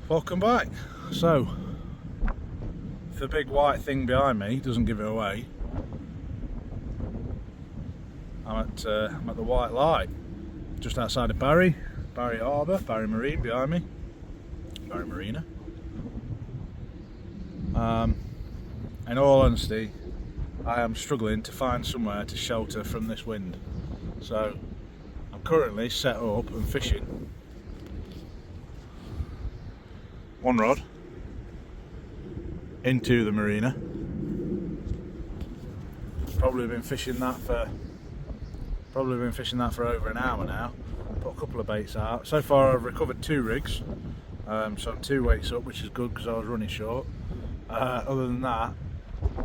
Welcome back. So, if the big white thing behind me doesn't give it away, I'm at the white light, just outside of Barry Harbour, Barry Marine behind me, Barry Marina. In all honesty, I am struggling to find somewhere to shelter from this wind. So, I'm currently set up and fishing one rod into the marina. Probably been fishing that for over an hour now. Put a couple of baits out. So far I've recovered 2 rigs, so I'm 2 weights up, which is good because I was running short. Other than that,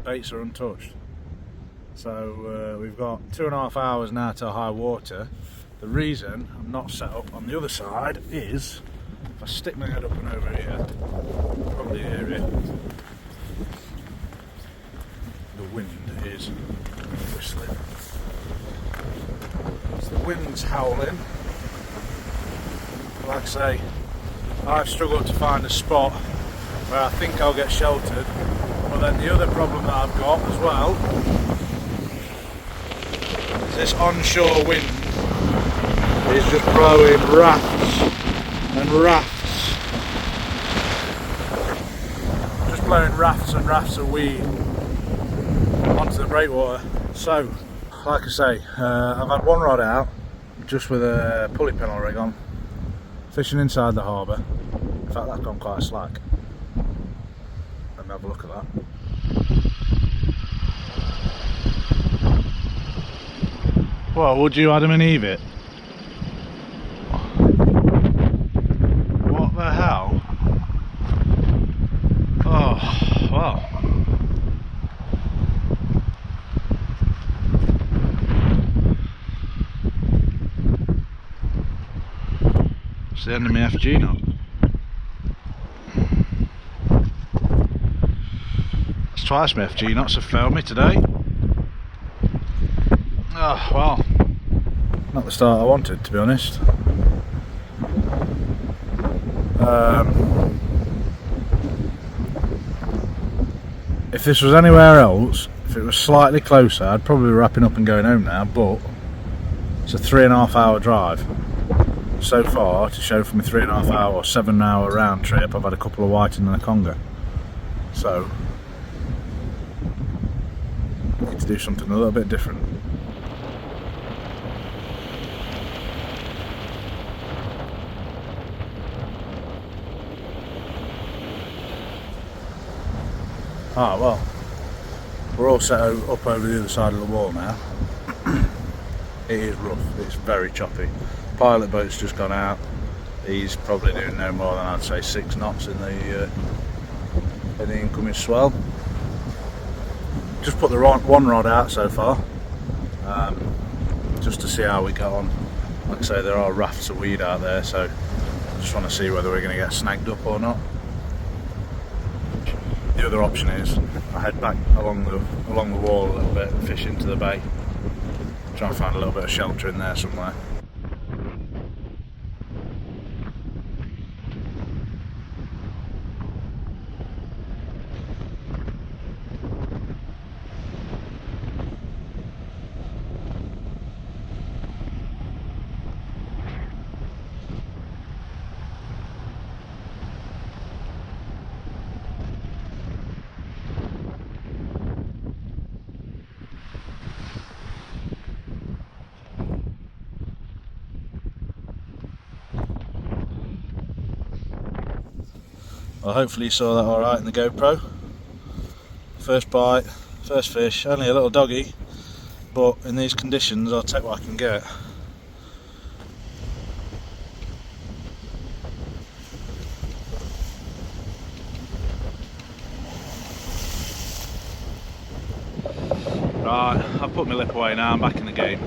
baits are untouched. So we've got 2.5 hours now to high water. The reason I'm not set up on the other side is, if I stick my head up and over here, probably hear it. The wind is whistling. So the wind's howling. Like I say, I've struggled to find a spot where I think I'll get sheltered. But then the other problem that I've got as well is this onshore wind is just blowing rafts and rafts. Just blowing rafts and rafts of weed onto the breakwater. So, like I say, I've had one rod out, just with a pulley pin rig on, fishing inside the harbour. In fact, that's gone quite slack. Let me have a look at that. Well, would you Adam and Eve it? What the hell? Oh, wow. It's the end of my FG knot. That's twice my FG knots have failed me today. Oh, well, not the start I wanted, to be honest. If this was anywhere else, if it was slightly closer, I'd probably be wrapping up and going home now, but it's a 3.5 hour drive. So far, to show for my 3.5 hour or 7 hour round trip, I've had a couple of whiting and a conger. So, I need to do something a little bit different. Ah, well, we're all set up over the other side of the wall now. It is rough, it's very choppy. Pilot boat's just gone out. He's probably doing no more than, I'd say, 6 knots in the incoming swell. Just put the one rod out so far, just to see how we get on. Like I say, there are rafts of weed out there, so I just want to see whether we're going to get snagged up or not. The other option is I head back along the wall a little bit and fish into the bay. Try and find a little bit of shelter in there somewhere. Well, hopefully you saw that alright in the GoPro. First bite, first fish, only a little doggy, but in these conditions I'll take what I can get. Right, I've put my lip away now, I'm back in the game.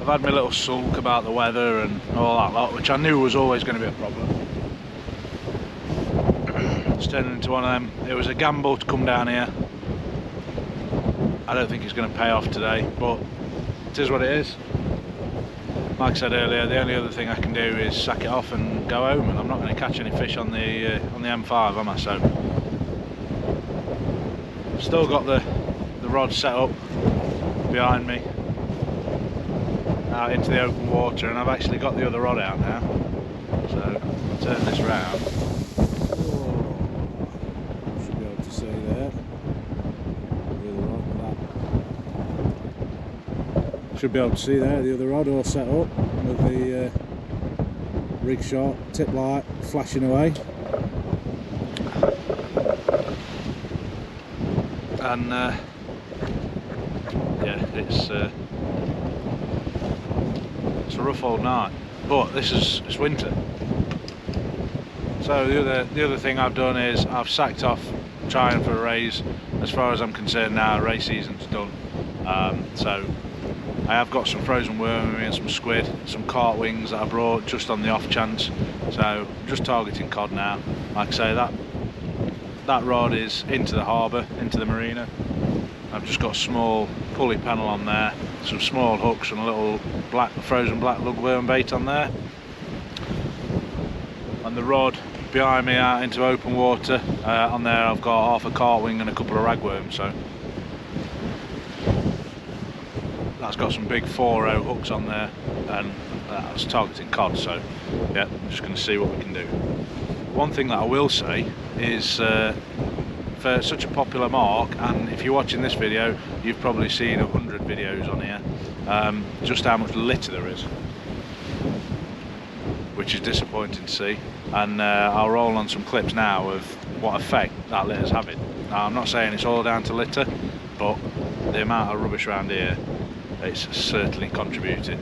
I've had my little sulk about the weather and all that lot, which I knew was always going to be a problem. It's turning into one of them. It was a gamble to come down here. I don't think it's going to pay off today, but it is what it is. like I said earlier, the only other thing I can do is sack it off and go home, and I'm not going to catch any fish on the M5, am I? So still got the rod set up behind me out into the open water, and I've actually got the other rod out now. So I'll turn this round. Should be able to see there. The other rod, that. Should be able to see there the other rod all set up with the rig shot, tip light flashing away. And yeah, it's a rough old night, but it's winter. So the other thing I've done is I've sacked off trying for a raise. As far as I'm concerned now, race season's done. So I have got some frozen worm and some squid, some carp wings that I brought just on the off chance. So just targeting cod now. Like I say, that rod is into the harbour, into the marina. I've just got a small pulley panel on there, some small hooks and a little frozen black lugworm bait on there. And the rod behind me out into open water, on there I've got half a carp wing and a couple of ragworms. So that's got some big 4-0 hooks on there, and that's targeting cod. So yeah, I'm just going to see what we can do. One thing that I will say is, for such a popular mark, and if you're watching this video, you've probably seen 100 videos on here, just how much litter there is, which is disappointing to see. And I'll roll on some clips now of what effect that litter's having. Now, I'm not saying it's all down to litter, but the amount of rubbish around here, it's certainly contributed.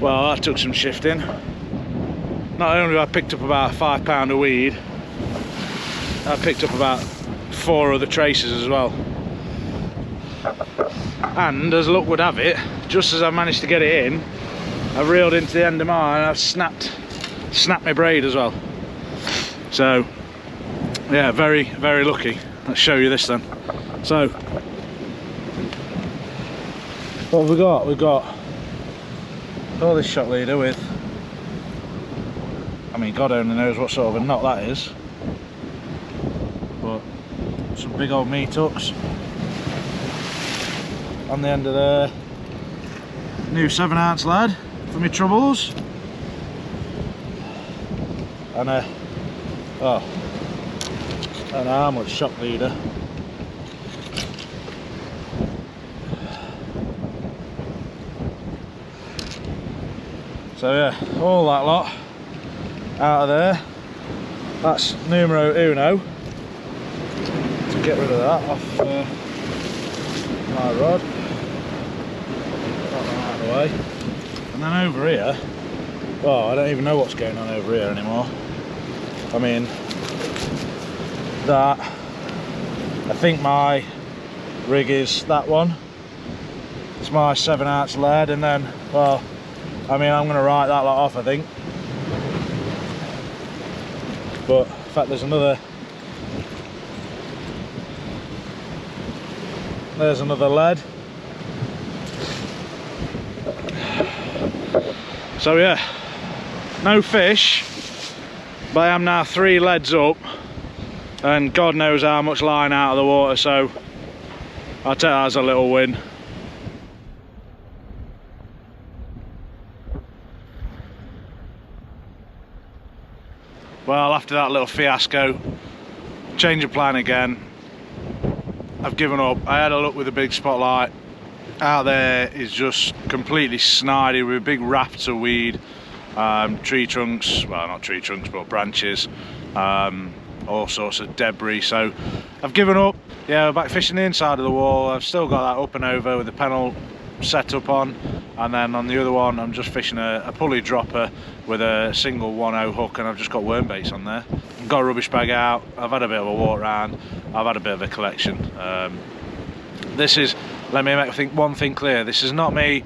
Well, that took some shifting. Not only have I picked up about £5 of weed, I picked up about 4 other traces as well. And as luck would have it, just as I managed to get it in, I've reeled into the end of mine and I've snapped my braid as well. So yeah, very, very lucky. Let's show you this then. So what have we got? We've got all this shot leader with, I mean, God only knows what sort of a knot that is, but some big old meat hooks on the end of there. New 7-ounce lead for my troubles, and an armoured shock leader. So yeah, all that lot out of there. That's numero uno. To get rid of that off my rod. That one out of the way. And then over here, well, I don't even know what's going on over here anymore. I mean, that, I think my rig is that one. It's my 7-ounce lead, and then, well, I mean, I'm going to write that lot off, I think. But in fact, there's another lead. So yeah, no fish, but I am now 3 leads up, and God knows how much line out of the water, so I'll take that as a little win. Well, after that little fiasco, change of plan again. I've given up. I had a look with a big spotlight. Out there is just completely snidey with big rafts of weed, tree trunks, well not tree trunks but branches, all sorts of debris. So I've given up. Yeah, we're back fishing the inside of the wall. I've still got that up and over with the Penn set up on, and then on the other one I'm just fishing a pulley dropper with a single 1/0 hook, and I've just got worm baits on there. I've got a rubbish bag out. I've had a bit of a walk around. I've had a bit of a collection. This is, let me make one thing clear, this is not me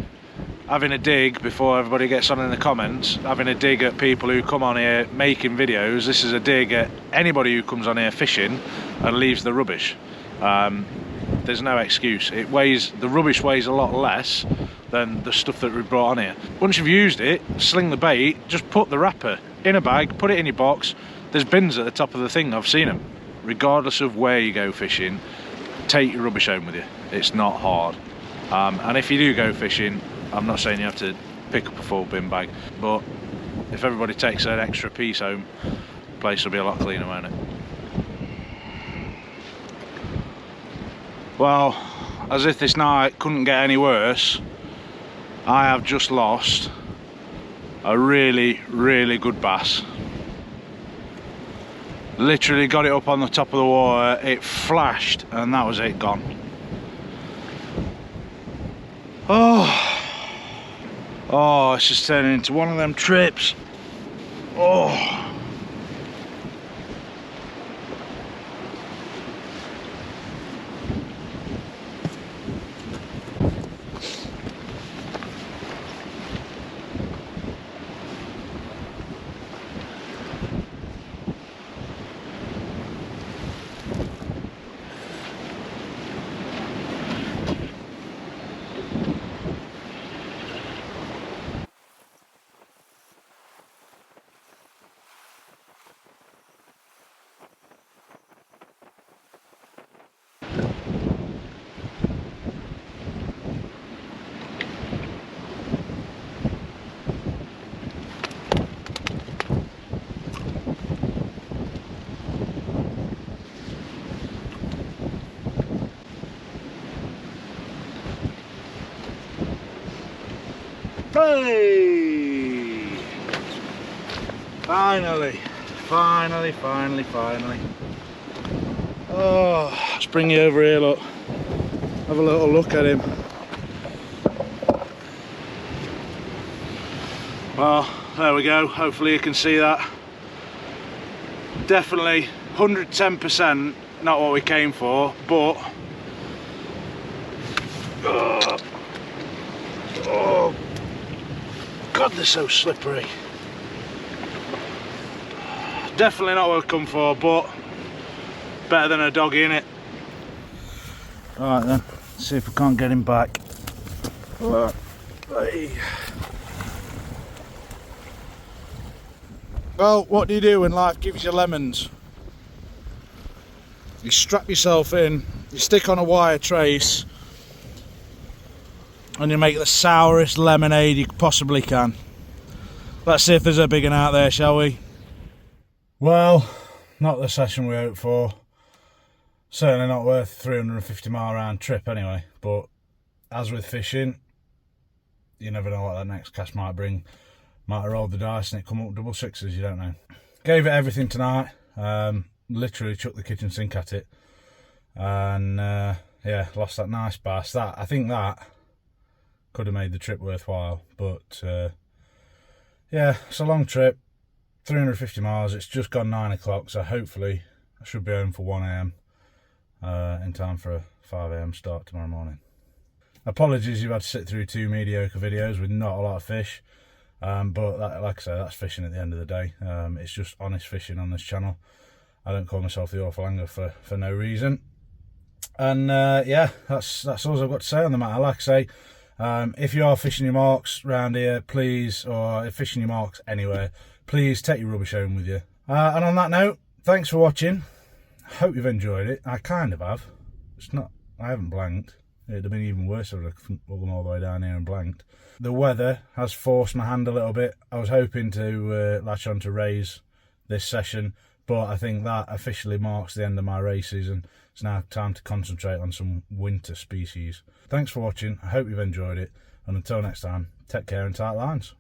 having a dig before everybody gets on in the comments, having a dig at people who come on here making videos. This is a dig at anybody who comes on here fishing and leaves the rubbish. There's no excuse. The rubbish weighs a lot less than the stuff that we brought on here. Once you've used it, sling the bait, just put the wrapper in a bag, put it in your box. There's bins at the top of the thing, I've seen them. Regardless of where you go fishing, take your rubbish home with you. It's not hard. And if you do go fishing, I'm not saying you have to pick up a full bin bag, but if everybody takes an extra piece home, the place will be a lot cleaner, won't it? Well, as if this night couldn't get any worse, I have just lost a really, really good bass. Literally got it up on the top of the water, it flashed, and that was it, gone. Oh, it's just turning into one of them trips. Oh. Hey! Finally. Oh, let's bring you over here, look. Have a little look at him. Well, there we go. Hopefully you can see that. Definitely 110% not what we came for, but oh God, they're so slippery. Definitely not what we've come for, but better than a doggy, innit? Alright then, let's see if we can't get him back. Well, what do you do when life gives you lemons? You strap yourself in, you stick on a wire trace, and you make the sourest lemonade you possibly can. Let's see if there's a big one out there, shall we? Well, not the session we hoped for. Certainly not worth a 350-mile round trip anyway, but as with fishing, you never know what that next cast might bring. Might have rolled the dice and it come up double sixes, you don't know. Gave it everything tonight, literally chucked the kitchen sink at it, and yeah, lost that nice bass. I think that could have made the trip worthwhile, but yeah, it's a long trip, 350 miles. It's just gone 9 o'clock, so hopefully I should be home for 1 AM in time for a 5 AM start tomorrow morning. Apologies you've had to sit through 2 mediocre videos with not a lot of fish, but like I say, that's fishing at the end of the day. It's just honest fishing on this channel. I don't call myself the awful angler for no reason. And yeah, that's all I've got to say on the matter. Like I say, if you are fishing your marks around here, please, or fishing your marks anywhere, please take your rubbish home with you. And on that note, thanks for watching. Hope you've enjoyed it. I kind of have. I haven't blanked. It'd have been even worse if I'd come all the way down here and blanked. The weather has forced my hand a little bit. I was hoping to latch on to rays this session, but I think that officially marks the end of my ray season. It's now time to concentrate on some winter species. Thanks for watching, I hope you've enjoyed it, and until next time, take care and tight lines.